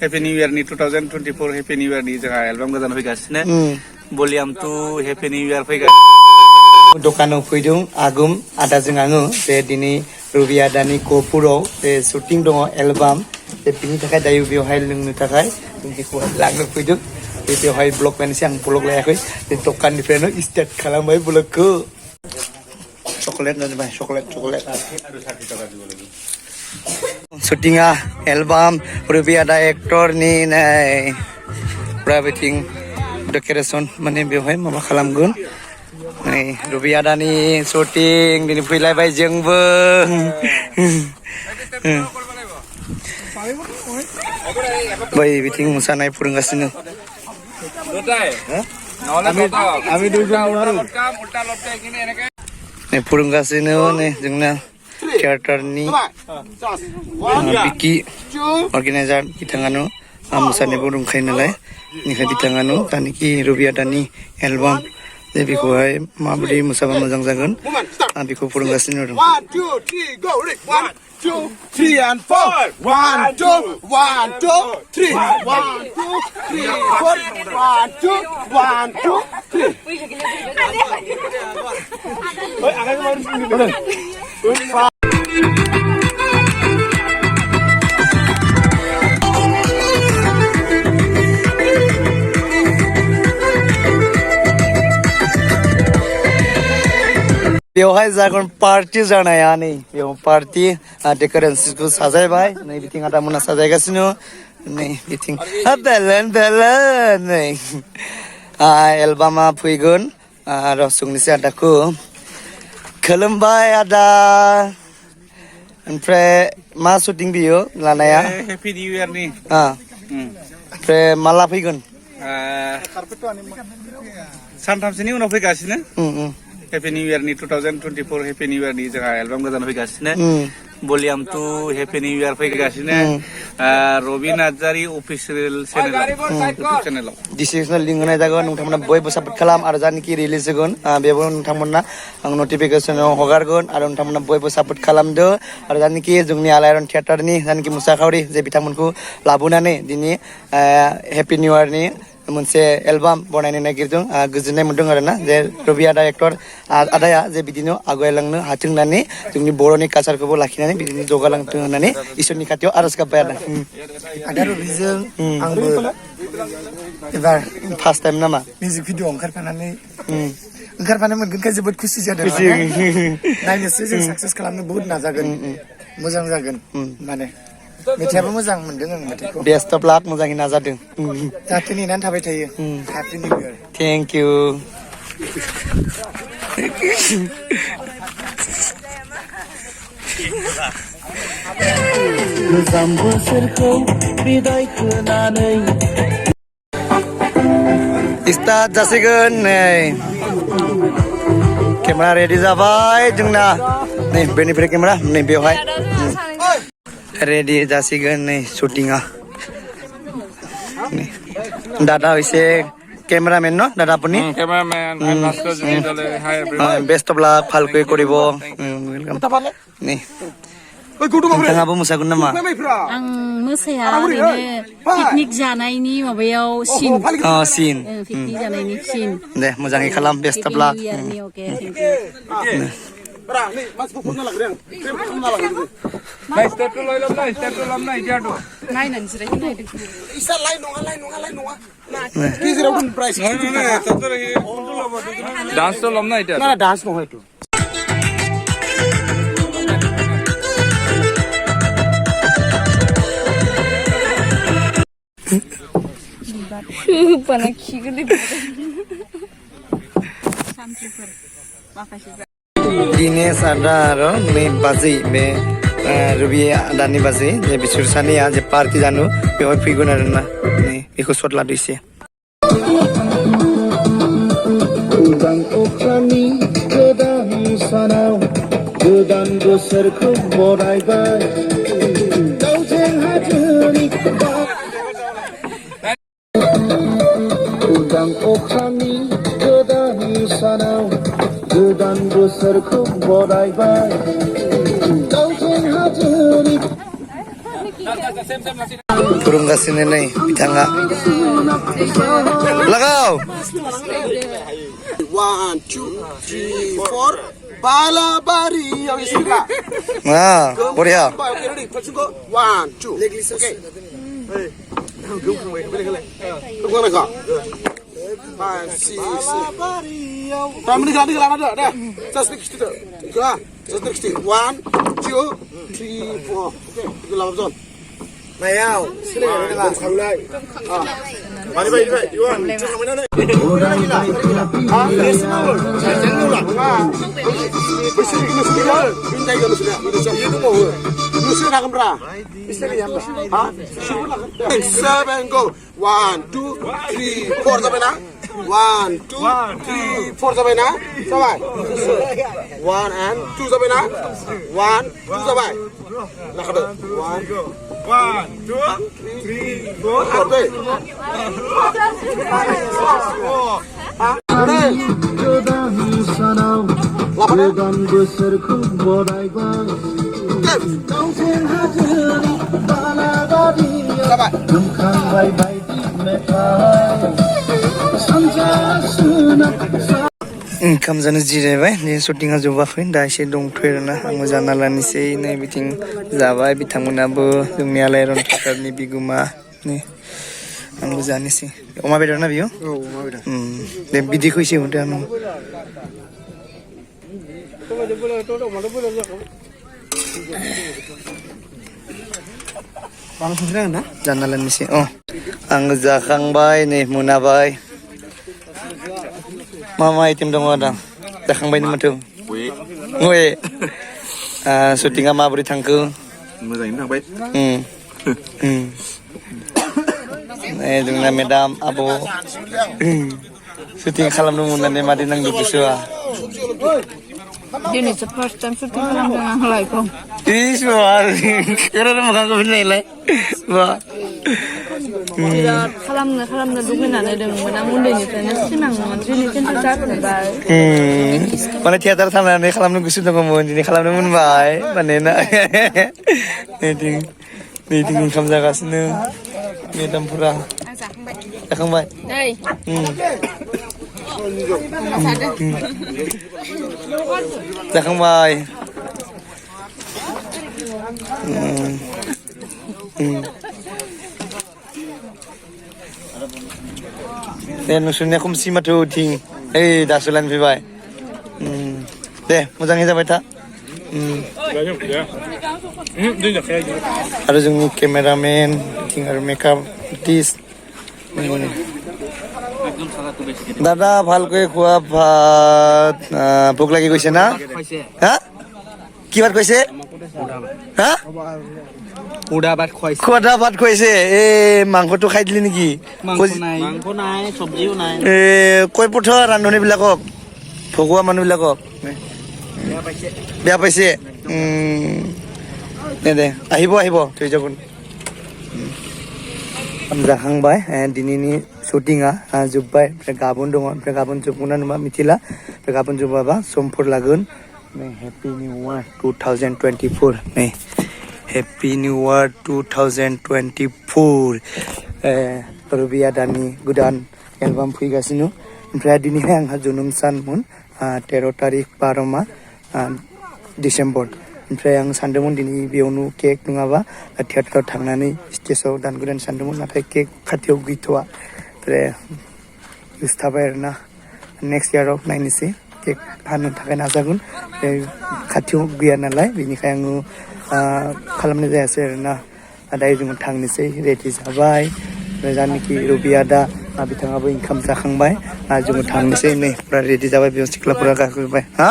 Happy New Year ni 2024 Happy New Year ni जोंहा album गोदान फैगासिनो भलिउम 2 Happy New Year फैगासिनो दखानाव फैदों आगुम आदाजों आङो बे दिनै रबि आदानि गहपुराव बे शुटिं दङ एलबाम बे बिनि थाखाय दायो बेवहाय लोंनो थाखाय जों बेखौहाय लांनो फैदों बे बेवहाय ब्लग लायनोसै आं ब्लग लायाखै बे दखाननिफ्रायनो स्टार्ट खालामबाय ब्लगखौ चकलेट जाबाय chocolate syutingnya album Ruby ada aktor nih nih prabeting decoration mana beohai mama kalamgun nih Ruby ada nih syuting dini pilai bai jengbe bai beting musanai purungasinu ami duduk nih purungasinu nih jengna Theater ni Biki organizer ditangano musane burung khain nalai ni ditangano tani ki Ruby adani album je biko hai mabri musaba mojang jagon biko purunggasino 1 2 3 go 1 2 3 and 4 1 2 1 2 3 1 2 3 4 1 2 1 2 3 oi agak mau बेवहाय जागोन party जानाया नै बेव party डेकोरेशनखौ साजायबाय नै बिथिं आदामोना साजायगासिनो नै बिथिं बेलन नै एलबामा फैगोन आरो सोंनोसै आदाखौ खुलुमबाय आदा ओमफ्राय मा शुटिं बियो लानाया हेपि निउ इयार नि ओमफ्राय माला फैगोन सानथामसोनि उनाव फैगासिनो Happy New Year ni 2024 Happy New Year ni जोंहा एलबाम गोदान फैगासिनो भलिउम 2 Happy New Year फैगासिनो रबि नार्जारि अफिसियेल चेनेलाव डिसिजन लिंक होनाय जागोन नोंथांमोना बयबो सापर्ट खालाम आरो जानोखि रिलिज जागोन बेबो नोंथांमोना आं नटिफिकेसनाव हगारगोन आरो नोंथांमोना बयबो सापर्ट खालामदो आरो जानोखि जोंनि आलायारन थियेटारनि जानोखि मुसाखावरि जे बिथांमोनखौ लाबोनानै दिनै हेपि निउ इयार नि मोनसे एलबाम बनायनो नागिरदों गोजोननाय मोनदों आरोना जे रबि आदा एक्टर आदाया जे बिदिनो आगायलांनो हाथों होननानै जोंनि बर'नि कालचारखौबो लाखिनानै बिदिनो जौगालांथों होननानै इसोरनि खाथियाव आरज गाबबाय आदा रबिजों आंबो एबार फार्स्ट टाइम नामा मिउजिक भिडिअ ओंखारफानो मोनगोनखाय जोबोद खुसि जादों नायनोसै जों साक्सेस खालामनो बहुद नाजागोन मोजां जागोन माने मेथाइयाबो मोजां मोनदों आं मेथाइखौ बेस्ट अफ लाक मोजाङै नाजादों जाहाथे नेनानै थाबाय थायो happy new year thank you गोजाम बोसोरखौ बिदाय होनानै स्टार्ट जासिगोन नै केमेरा रेडि जाबाय जोंना नै बेनिफ्राय केमेरा नै बेवहाय रेडि जासिगोन नै शुटिंआ दादा হৈছে কেমেৰামেন ন দাদা আপুনি cameraman I'm Nasko Jidole hi everyone best of luck ভালকৈ কৰিব वेलकाम नै नोंथाङाबो मोसागोन नामा आं मोसाया ओरैनो पिकनिक जानायनि माबायाव सिन पिकनिक जानायनि सिन दे मोजाङै खालाम best of luck Nice step to loy lom nai jadu नायनानै जिरायनो नायदों isa lain nonga Kizira pun price dance to lom nai jadu na dance no itu panak gede santriper makasih Dinesh ada ro नै बाजै बे रबि आदानि बाजै जे बिसोर सानैया जे पार्टी जानो बेवहाय फैगोन आरोना नै बेखौ शट लादो एसे गोदान अख्रांनि गोदान सानाव गोदान बोसोरखौ बरायबाय दाउजें हाजोनि गोदान अख्रांनि गोदान सानाव गोदान बोसोरखौ बरायबाय दाउजें हाजोनि खुरुंगासिनो नै बिथाङा लागाव 1 2 3 4 Balabaria Isla. बढिया Okay, ready? Let's go. 1 2. Okay. Hey. Tunggu nak. 5 6 Balabaria. Kamu ni ada. Dah. Just next to. Kah? Just next to. 1 2 3 4. Okay. Kita lawan zon. Mayau. Sini kita kang lai. Mari baik. Yuan. Jangan mana ni. Ah, listen over. Jangan ulang. Bersih ini sudah. Pintai kalau sudah. Itu mau. Itu sudah nak berapa? Bisa ni apa? Ah, 7 go. 1 2 3 4 sampai na. 1 2 3 4 sampai na. Sampai. 1 and 2 sampai na. 1 2 sampai. Nak ada. 1 2 3 4 ओंखाम जानो जिरायबाय नै शुटिंआ जोबाखै दा एसे दंथ'यो आरोना आंबो जाना लानोसै नै बिथिं जाबाय बिथांमोनाबो जोंनि आलायारन थियेटारनि बिगोमा नै आंबो जानोसै अमा बेदर ना बियो अमा बेदर दे बिदिखौ एसे हरदो आं जाना लानोसै आङो जाखांबाय नै मोनाबाय मा आइटेम दङ आदा जाखांबायनो माथो ओइ शुटिंआ माबोरै थांखो मोजाङैनो थांबाय जोंना मेदाम आब' शुटिं खालामनो मोननानै मादै नांदो गोसोआ दिनैसो फार्स्ट टाइम शुटिं खालामदों आं लाइफआव ओरैनो मोखांखौ फिनायलाय बा बिराद खालामनो लुबैनानै दंमोन आं उन्दैनिफ्रायनो सिमांमोन दिनै खिन्थु जाफुंबाय माने थियेटार थांनानै खालामनो गोसो दङमोन दिनै खालामनो मोनबाय माने ना नैथिं ओंखाम जागासिनो मेदामफोरा जाखांबाय जाखांबाय दे नोंसोरनिया खोमसि माथो उथिं ओइ दासो लाइन फैबाय दे मोजाङै जाबाय था आरो जोंनि केमेरामेन बिथिं आरो मेकआप आर्टिस्ट দাদা ভালকৈ খোৱা ভাত ভোক লাগি গৈছে না হা কি ভাত কৈছে হা উড়া ভাত খুৱাইছে খোৱা ভাত খুৱাইছে এই মাংসটো খাই দিলি নেকি মাংস নাই চব্জিও নাই কৈ পঠ ৰান্ধনীবিলাকক ভগোৱা মানুহবিলাকক বেয়া পাইছে দে আহিব থৈ যাব जाखांबाय दिनैनि शुटिंआ जोब्बाय ओमफ्राय गाबोन दङ ओमफ्राय गाबोन जोबगोना नुबा मिथिला ओमफ्राय गाबोन जोबाबा समफोर लागोन हेपि निउ इयार 2024 नै हेपि निउ इयार 2024 रबि आदानि गोदान एलबाम फैगासिनो ओमफ्राय दिनैहाय आंहा जोनोम सानमोन 13 तारिख 12 डिसेम्बर ओमफ्राय आं सानदोंमोन दिनै बेयावनो केक नङाबा थियेटाराव थांनानै स्टेजाव दानगोदान सानदोंमोन नाथाय केक खाथियाव गैथ'वा ओमफ्राय गोसो थाबाय आरोना नेक्स्ट इयाराव नायनोसै केक हानो थाखाय नाजागोन खाथियाव गैया नालाय बेनिखाय आङो खालामनाय जायासै आरोना दायो जोङो थांनोसै रेडि जाबाय जानाखि रबि आदा बिथाङाबो ओंखाम जाखांबाय जोङो थांनोसै नै फुरा रेडि जाबाय बेयाव सिख्लाफोरा गाखोबाय हा